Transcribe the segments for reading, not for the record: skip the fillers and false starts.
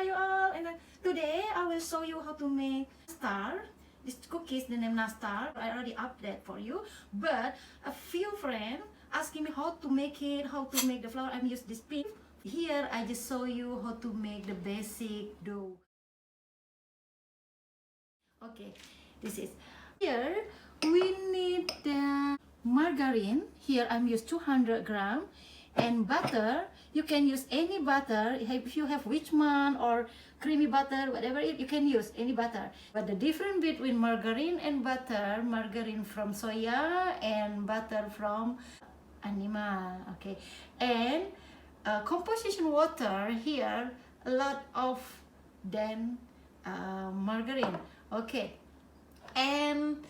you all? And today I will show you how to make Nastar. This cookies, the name Nastar, I already updated for you. But a few friends asking me how to make it, how to make the flour. I'm use this pin. Here I just show you how to make the basic dough. Okay, this is here. We need the margarine. Here I'm use 200 gram. And butter, you can use any butter. If you have which one or creamy butter, whatever you can use any butter. But the difference between margarine and butter, margarine from soya and butter from animal. Okay, and composition water here a lot of than margarine. Okay, and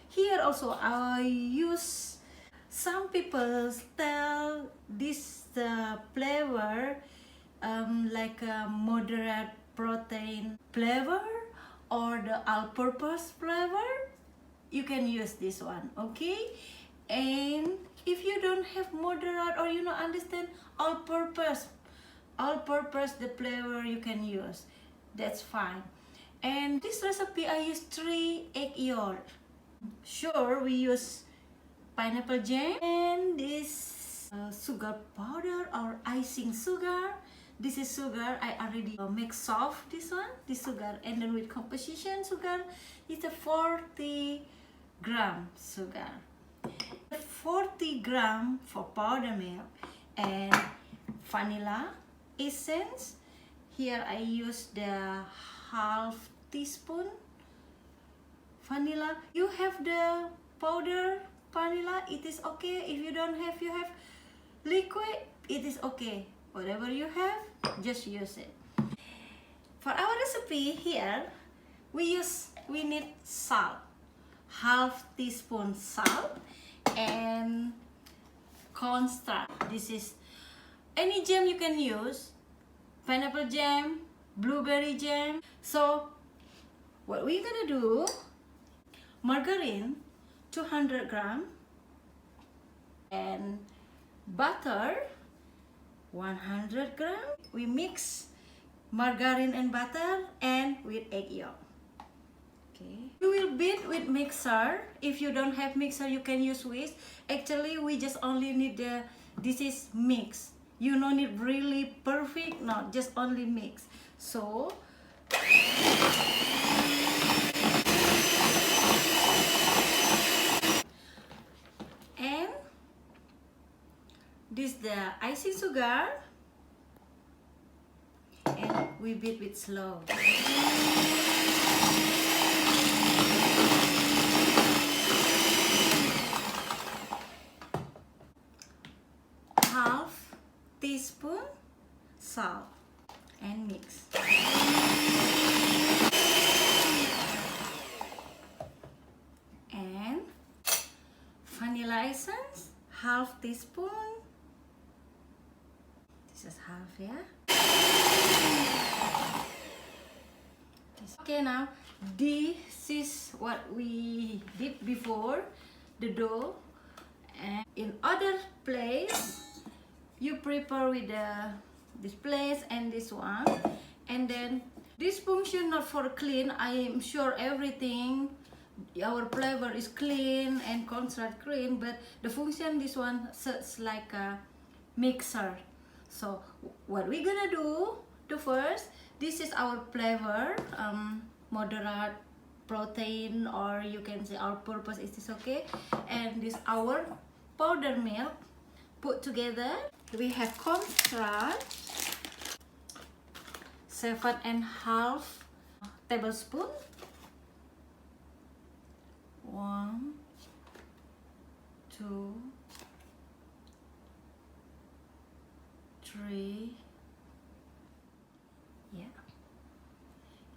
here also I use. Some people tell this flavor like a moderate protein flavor or the all-purpose flavor. You can use this one, okay? And if you don't have moderate or you don't understand all-purpose the flavor you can use, that's fine. And this recipe I use 3 egg yolk. Sure, we use pineapple jam and this sugar powder or icing sugar. This is sugar I already make soft, this sugar, and then with composition sugar it's a 40 gram sugar, 40 gram for powder milk, and vanilla essence. Here I use the half teaspoon vanilla. You have the powder vanilla, it is okay. If you don't have, you have liquid, it is okay. Whatever you have, just use it. For our recipe here, we need salt, half teaspoon salt, and cornstarch. This is any jam you can use, pineapple jam, blueberry jam. So what we're gonna do, margarine 200 gram and butter 100 gram. We mix margarine and butter and with egg yolk. Okay, you will beat with mixer. If you don't have mixer, you can use whisk. Actually we just only need this is mix. You don't need really perfect, no, just only mix. So this the icing sugar, and we beat with slow. Half teaspoon salt and mix. And vanilla essence, half teaspoon. Just half, yeah. Okay, now this is what we did before the dough, and in other place you prepare with this place and this one, and then this function not for clean. I am sure everything our flavor is clean and cornstarch clean, but the function this one sets like a mixer. So what we're gonna do, the first, this is our flavor, moderate protein, or you can say all purpose, it is okay. And this our powder milk put together. We have cornstarch 7.5 tablespoon. 1, 2, 3, yeah.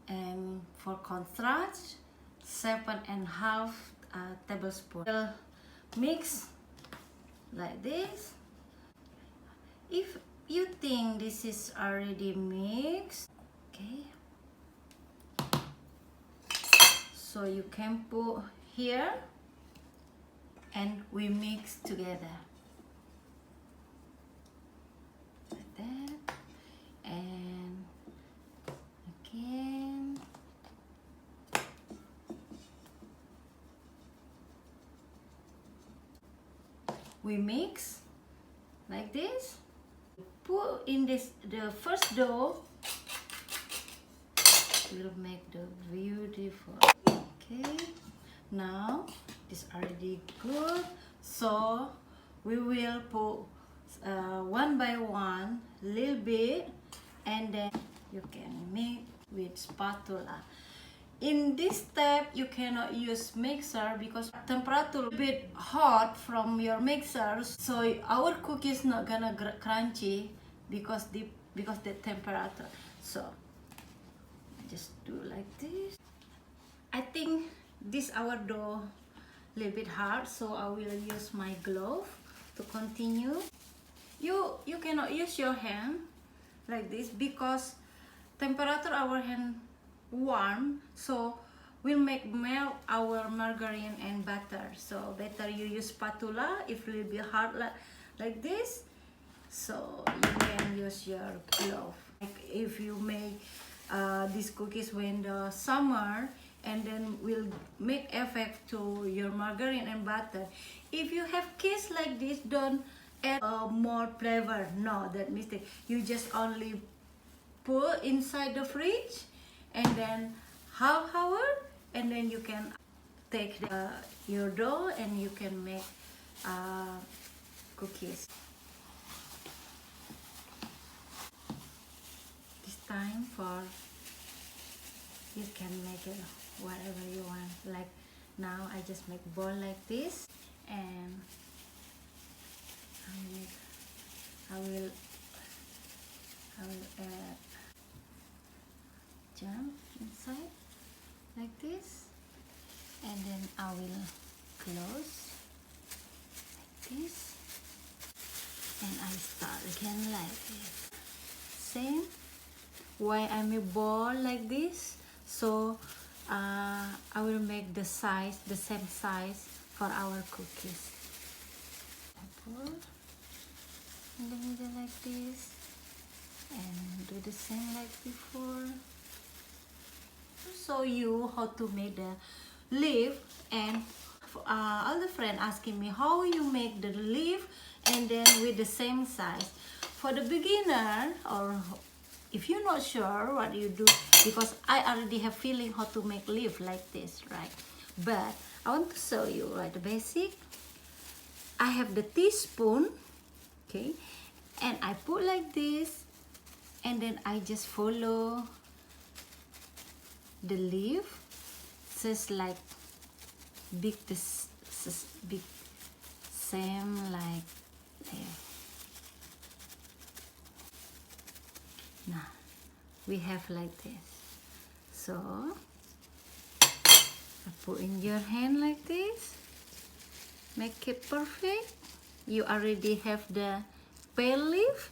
And for cornstarch 7.5 tablespoon. We'll mix like this. If you think this is already mixed, okay, so you can put here and we mix together like that. And we mix like this. Put in this the first dough. Will make the beautiful. Okay, now this already good, so we will put one by one little bit, and then you can mix with spatula. In this step you cannot use mixer because temperature a bit hot from your mixer, so our cookie is not gonna crunchy because the temperature. So just do like this. I think this our dough a little bit hard, so I will use my glove to continue. You cannot use your hand like this because temperature our hand warm, so we'll make melt our margarine and butter. So better you use spatula if it will be hard like this. So you can use your glove. Like if you make these cookies when the summer, and then will make effect to your margarine and butter. If you have kids like this, don't add more flavor. No, that mistake. You just only put inside the fridge and then half hour, and then you can take your dough and you can make cookies. This time for you can make it whatever you want. Like now I just make ball like this, and I will add jam inside like this, and then I will close like this, and I start again like this. Same. Why I make ball like this? So I will make the size, the same size for our cookies. I put in the middle like this, and do the same like before. Show you how to make the leaf, and all the friends asking me how you make the leaf and then with the same size. For the beginner, or if you're not sure what you do, because I already have feeling how to make leaf like this, right? But I want to show you like the basic. I have the teaspoon, okay, and I put like this, and then I just follow the leaf, just like big same like there. Now we have like this, so I put in your hand like this, make it perfect. You already have the pale leaf.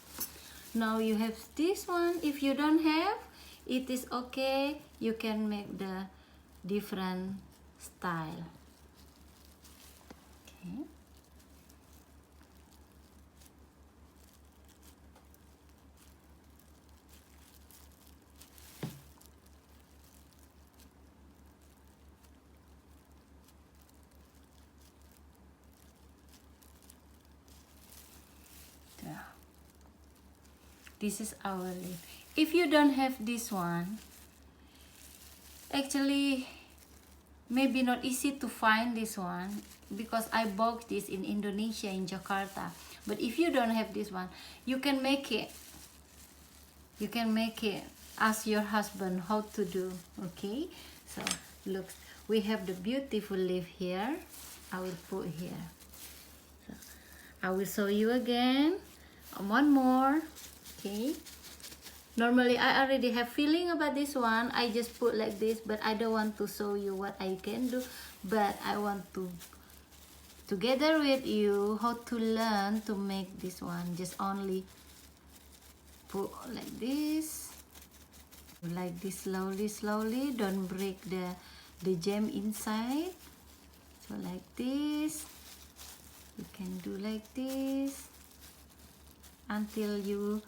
Now you have this one. If you don't have, it is okay, you can make the different style. Okay. This is our leaf. If you don't have this one, actually maybe not easy to find this one because I bought this in Indonesia, in Jakarta. But if you don't have this one, you can make it. You can make it. Ask your husband how to do. Okay, so look, we have the beautiful leaf here. I will put here. So I will show you again. One more. Okay, normally I already have feeling about this one. I just put like this, but I don't want to show you what I can do, but I want to together with you how to learn to make this one. Just only put like this, slowly, don't break the jam inside. So like this, you can do like this until you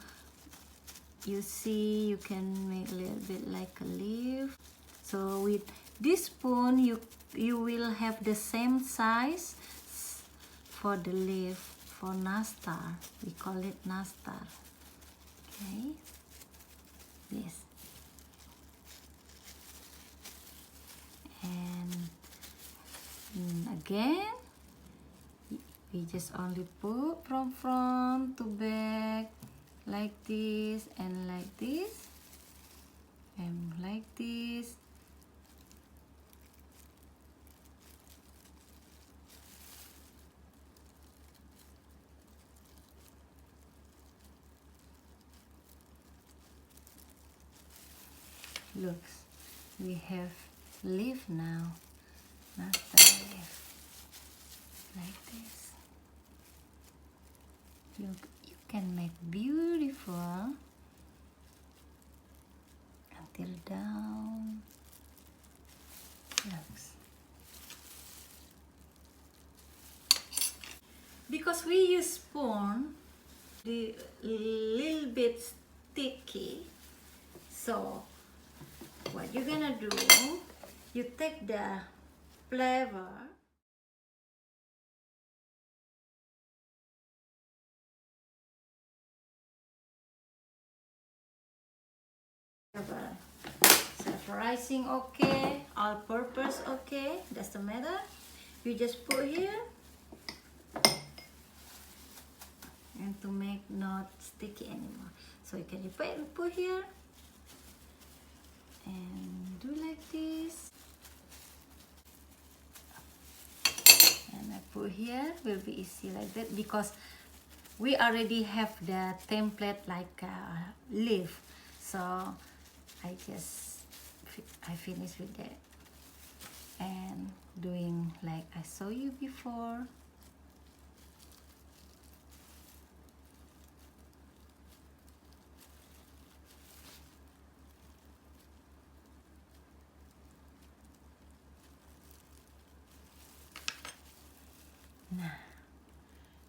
see you can make a little bit like a leaf. So with this spoon you will have the same size for the leaf. for Nastar. We call it Nastar. Okay, this. And again, we just only put from front to back like this and like this and like this. Look, we have leaf now. Nastar leaf. Like this. Look, you can make beautiful until down. Looks. Because we use spoon, the little bit sticky. So what you're gonna do, you take the flavor. So for icing, okay, all purpose, okay, doesn't matter. You just put here, and to make not sticky anymore. So you can put here, and do like this. And I put here, will be easy like that because we already have the template like leaf. So I finish with that and doing like I saw you before.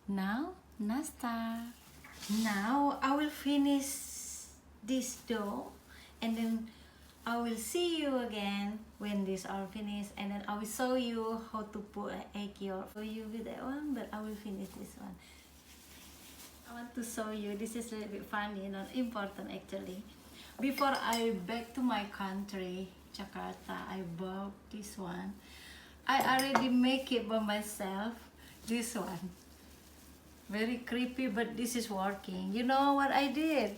Now Nastar. Now I will finish this dough and then I will see you again when these are finished, and then I will show you how to put an egg yolk. Show you with that one, but I will finish this one. I want to show you, this is a little bit funny, not important actually. Before I back to my country, Jakarta, I bought this one. I already make it by myself, this one. Very creepy, but this is working. You know what I did?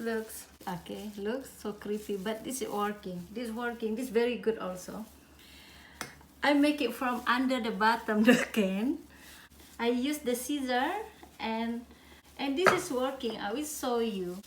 Looks, okay, looks so creepy, but this is working. This is working, this is very good also. I make it from under the bottom the can. I use the scissor and this is working. I will show you.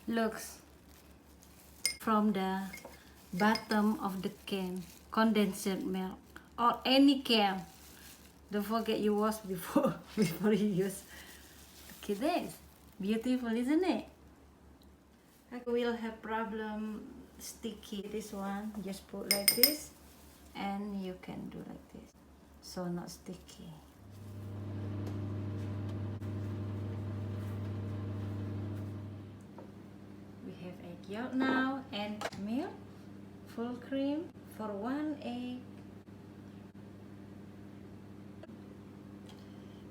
Looks from the bottom of the can, condensed milk or any can. Don't forget you wash before you use. Okay, that's beautiful, isn't it? I will have problem sticky. This one just put like this, and you can do like this, so not sticky. Egg yolk now and milk, full cream for 1 egg.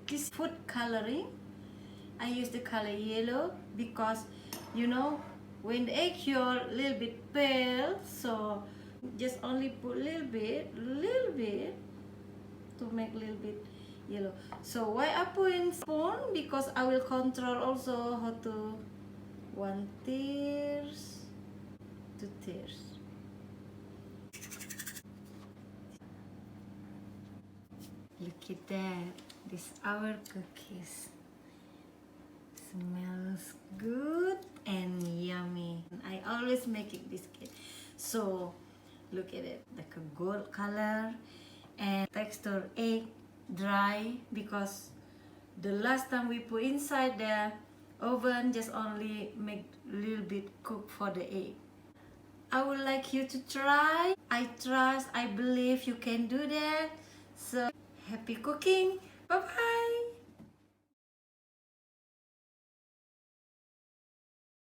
This food coloring, I use the color yellow because you know when the egg yolk a little bit pale, so just only put little bit to make a little bit yellow. So why I put in spoon, because I will control also how to 1 tears, 2 tears. Look at that. This our cookies. Smells good and yummy. I always make it biscuit. So look at it, like a gold color and texture egg dry, because the last time we put inside the oven just only make a little bit cook for the egg. I would like you to try. I trust, I believe you can do that. So happy cooking. Bye bye.